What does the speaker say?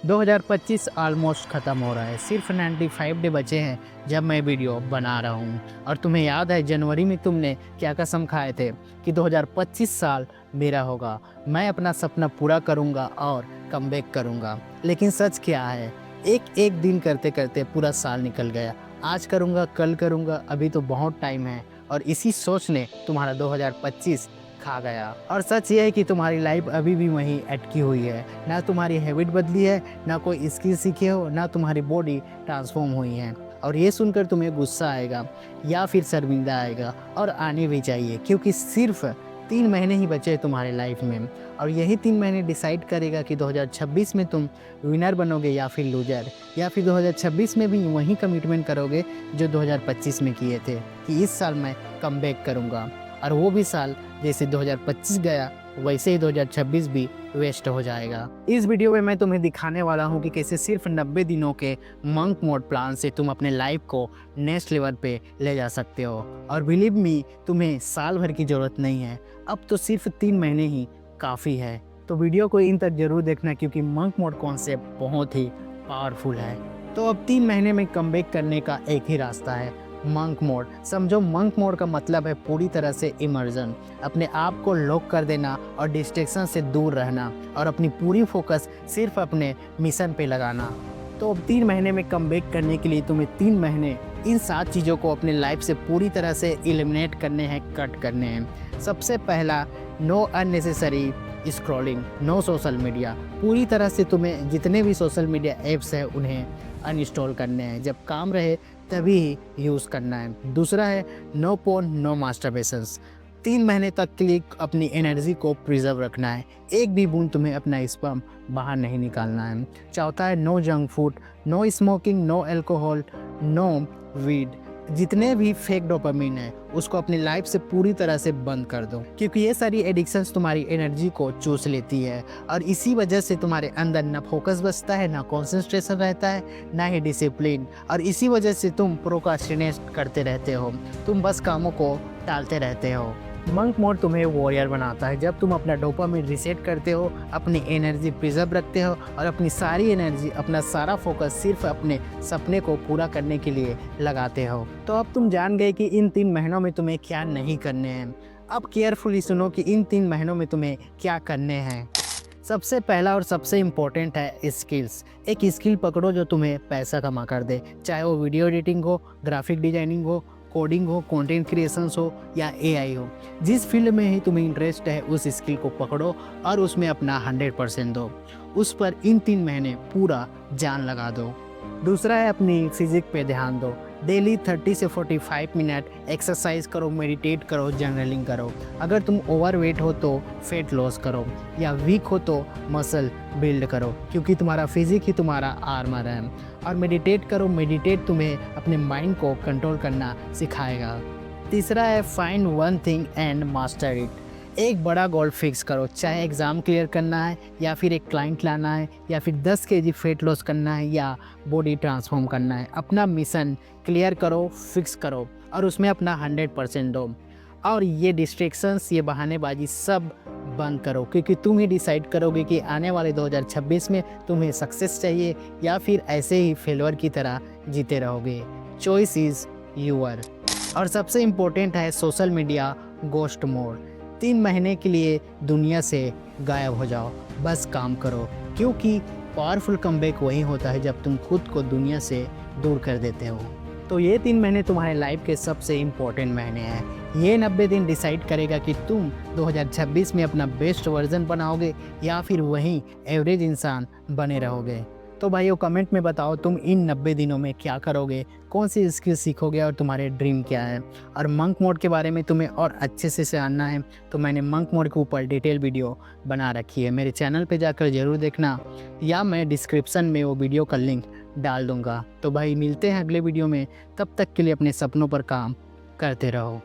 2025 almost ख़त्म हो रहा है। सिर्फ 95 डे बचे हैं जब मैं वीडियो बना रहा हूँ। और तुम्हें याद है जनवरी में तुमने क्या कसम खाए थे कि 2025 साल मेरा होगा, मैं अपना सपना पूरा करूँगा और कमबैक करूँगा। लेकिन सच क्या है, एक एक दिन करते करते पूरा साल निकल गया। आज करूँगा, कल करूँगा, अभी तो बहुत टाइम है। और इसी सोच ने तुम्हारा 2025 खा गया। और सच ये है कि तुम्हारी लाइफ अभी भी वहीं अटकी हुई है। ना तुम्हारी हैबिट बदली है, ना कोई स्किल सीखे हो, ना तुम्हारी बॉडी ट्रांसफॉर्म हुई है। और ये सुनकर तुम्हें गुस्सा आएगा या फिर शर्मिंदा आएगा, और आने भी चाहिए, क्योंकि सिर्फ 3 महीने ही बचे हैं तुम्हारे लाइफ में। और यही 3 महीने डिसाइड करेगा कि 2026 में तुम विनर बनोगे या फिर लूजर, या फिर 2026 में भी वही कमिटमेंट करोगे जो 2025 में किए थे कि इस साल मैं कमबैक करूँगा। और वो भी साल जैसे 2025 गया वैसे ही 2026 भी वेस्ट हो जाएगा। इस वीडियो में मैं तुम्हें दिखाने वाला हूँ कि कैसे सिर्फ 90 दिनों के मंक मोड प्लान से तुम अपने लाइफ को नेक्स्ट लेवल पे ले जा सकते हो। और बिलीव मी, तुम्हें साल भर की ज़रूरत नहीं है, अब तो सिर्फ 3 महीने ही काफ़ी है। तो वीडियो को इन तक जरूर देखना, क्योंकि मंक मोड कॉन्सेप्ट बहुत ही पावरफुल है। तो अब 3 महीने में कमबैक करने का एक ही रास्ता है, मंक मोड। समझो, मंक मोड का मतलब है पूरी तरह से इमर्जन, अपने आप को लॉक कर देना और डिस्ट्रैक्शन से दूर रहना, और अपनी पूरी फोकस सिर्फ अपने मिशन पे लगाना। तो अब 3 महीने में कमबैक करने के लिए तुम्हें 3 महीने इन 7 चीज़ों को अपने लाइफ से पूरी तरह से एलिमिनेट करने हैं, कट करने हैं। सबसे पहला, no unnecessary scrolling, no social media. पूरी तरह से तुम्हें जितने भी सोशल मीडिया ऐप्स हैं उन्हें अनइंस्टॉल करने हैं, जब काम रहे तभी ही यूज़ करना है। दूसरा है नो पोर्न, नो मास्टरबेशंस। 3 महीने तक के लिए अपनी एनर्जी को प्रिजर्व रखना है, एक भी बूंद तुम्हें अपना स्पर्म बाहर नहीं निकालना है। चौथा है no junk food, no smoking, no alcohol, no weed. जितने भी फेक डोपामिन है उसको अपनी लाइफ से पूरी तरह से बंद कर दो, क्योंकि ये सारी एडिक्शंस तुम्हारी एनर्जी को चूस लेती है। और इसी वजह से तुम्हारे अंदर ना फोकस बचता है, ना कंसंट्रेशन रहता है, ना ही डिसिप्लिन। और इसी वजह से तुम प्रोक्रास्टिनेट करते रहते हो, तुम बस कामों को टालते रहते हो। मंक मोड तुम्हें वॉरियर बनाता है। जब तुम अपना डोपामिन रीसेट करते हो, अपनी एनर्जी प्रिजर्व रखते हो, और अपनी सारी एनर्जी, अपना सारा फोकस सिर्फ अपने सपने को पूरा करने के लिए लगाते हो। तो अब तुम जान गए कि इन 3 महीनों में तुम्हें क्या नहीं करने हैं। अब केयरफुली सुनो कि इन 3 महीनों में तुम्हें क्या करने हैं। सबसे पहला और सबसे इम्पोर्टेंट है स्किल्स। एक स्किल पकड़ो जो तुम्हें पैसा कमा कर दे, चाहे वो वीडियो एडिटिंग हो, ग्राफिक डिजाइनिंग हो, कोडिंग हो, कंटेंट क्रिएशंस हो या एआई हो। जिस फील्ड में ही तुम्हें इंटरेस्ट है उस स्किल को पकड़ो और उसमें अपना 100% दो। उस पर इन 3 महीने पूरा जान लगा दो। दूसरा है अपनी फिजिक पे ध्यान दो। डेली 30 से 45 मिनट एक्सरसाइज करो, मेडिटेट करो, जर्नलिंग करो। अगर तुम ओवरवेट हो तो फैट लॉस करो, या वीक हो तो मसल बिल्ड करो, क्योंकि तुम्हारा फिजिक ही तुम्हारा आर्मर है। और मेडिटेट करो, मेडिटेट तुम्हें अपने माइंड को कंट्रोल करना सिखाएगा। तीसरा है find one thing and master it. एक बड़ा गोल फिक्स करो, चाहे एग्ज़ाम क्लियर करना है, या फिर एक क्लाइंट लाना है, या फिर 10 केजी फैट लॉस करना है, या बॉडी ट्रांसफॉर्म करना है। अपना मिशन क्लियर करो, फिक्स करो, और उसमें अपना 100% दो। और ये डिस्ट्रैक्शंस, ये बहानेबाजी सब बंद करो, क्योंकि तुम ही डिसाइड करोगे कि आने वाले 2026 में तुम्हें सक्सेस चाहिए या फिर ऐसे ही फेलियर की तरह जीते रहोगे। Choice is your. और सबसे इम्पोर्टेंट है सोशल मीडिया गोस्ट मोड। 3 महीने के लिए दुनिया से गायब हो जाओ, बस काम करो, क्योंकि पावरफुल कमबैक वही होता है जब तुम खुद को दुनिया से दूर कर देते हो। तो ये 3 महीने तुम्हारे लाइफ के सबसे इम्पोर्टेंट महीने हैं। ये 90 दिन डिसाइड करेगा कि तुम 2026 में अपना बेस्ट वर्जन बनाओगे या फिर वहीं एवरेज इंसान बने रहोगे। तो भाइयों, कमेंट में बताओ तुम इन 90 दिनों में क्या करोगे, कौन सी स्किल सीखोगे और तुम्हारे ड्रीम क्या है। और मंक मोड के बारे में तुम्हें और अच्छे से जानना है तो मैंने मंक मोड के ऊपर डिटेल वीडियो बना रखी है, मेरे चैनल पे जाकर ज़रूर देखना, या मैं डिस्क्रिप्शन में वो वीडियो का लिंक डाल दूँगा। तो भाई, मिलते हैं अगले वीडियो में, तब तक के लिए अपने सपनों पर काम करते रहो।